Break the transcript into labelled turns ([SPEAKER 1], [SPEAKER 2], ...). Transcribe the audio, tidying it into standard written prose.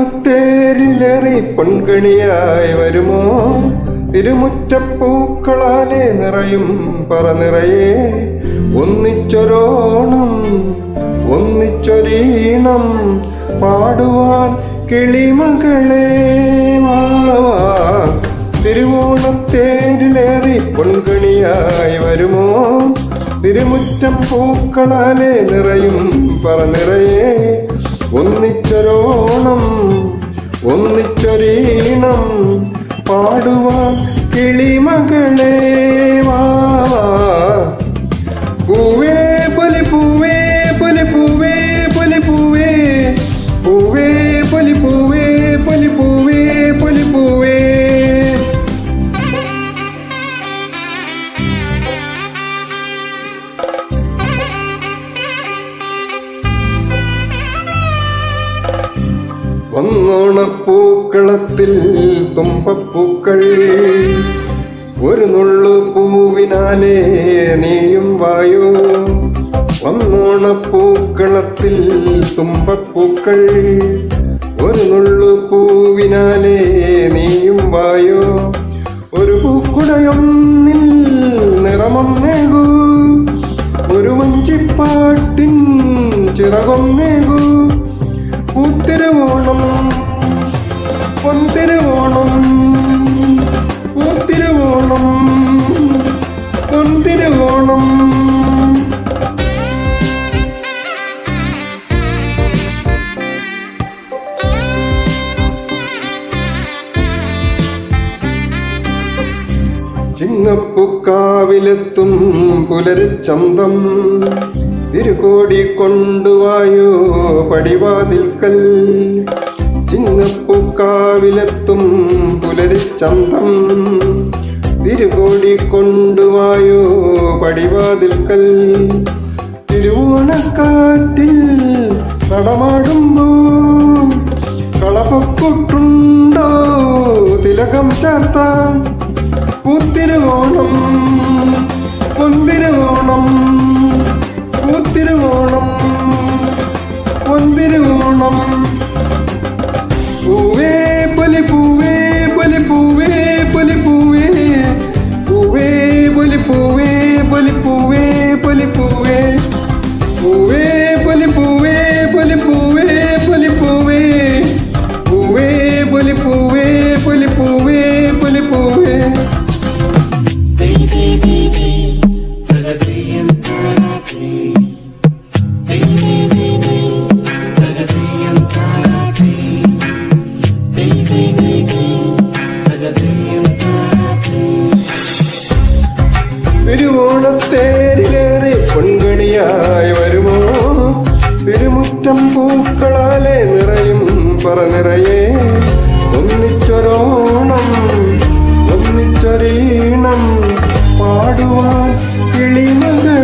[SPEAKER 1] തിരുവോണത്തേരിലേറി പൊൻകണിയായി വരുമോ തിരുമുറ്റപ്പൂക്കളാലെ നിറയും പറനിറയെ ഒന്നിച്ചൊരോണം ഒന്നിച്ചൊരീണം പാടുവാൻ കിളിമകളെ വാവാ. തിരുവോണത്തേരിലേറി പൊൻകണിയായി വരുമോ തിരുമുറ്റം പൂക്കളാലെ നിറയും പറനിറയെ ഒന്നിച്ചൊരോണം ഒന്നിച്ചൊരീണം പാടുവാൻ കിളിമകളെ വാവാ. പൂവേ പൊലി പൂവേ പൊലി പൂവേ പൊലി പൂവേ പൂവേ പൊലി പൂവേ പൊലി പൂവേ പൊലി പൂവേ. വന്നോണപ്പൂക്കളത്തിൽ തുമ്പപ്പൂക്കൾ ഒരു നുള്ളു പൂവിനാലെ നീയും വായോ. വന്നോണപ്പൂക്കളത്തിൽ തുമ്പപ്പൂക്കൾ ഒരു നുള്ളു പൂവിനാലെ നീയും വായോ. ഒരു പൂക്കുടയൊന്നിൽ നിറമൊന്നേകൂ ഒരു വഞ്ചിപ്പാട്ടിൻ ചിറകൊന്നേകൂ. പൂത്തിരുവോണം പൊന്തിരുവോണം പൂത്തിരുവോണം പൊന്തിരുവോണം. ചിങ്ങപ്പൂക്കാവിലെത്തും പുലരിച്ചന്തം തിരുകോടി കൊണ്ടുവായോ പടിവാതിൽക്കൽ. ചിങ്ങപ്പൂക്കാവിലെത്തും പുലരിച്ചന്തം തിരുകോടി കൊണ്ടുവായോ പടിവാതിൽക്കൽ. തിരുവോണക്കാറ്റിൽ നടമാടുമ്പോ കളപൊക്കുട്ടുണ്ടോ തിലകം ചേർത്താൻ. പൂത്തിരുവോണം പൊന്തിരുവോണം പൂത്തിരുവോണം പൊന്തിരുവോണം. പൂവേ പൊലി പൂവേ പൊലി പൂവേ പൊലി പൂവേ പൂവേ പൊലി പൂവേ പൊലി പൂവേ പൊലി പൂവേ പൂവേ പൊലി പൂവേ പൊലി പൂവേ പൊലി പൂവേ പൂവേ പൊലി പൂവേ പൊലി പൂവേ പൊലി പൂവേ. തിരുവോണത്തേരിലേറി പൊൻകണിയായി വരുമോ തിരുമുറ്റം പൂക്കളാലെ നിറയും പറനിറയെ ഒന്നിച്ചൊരോണം ഒന്നിച്ചൊരീണം പാടുവാൻ കിളിമകൾ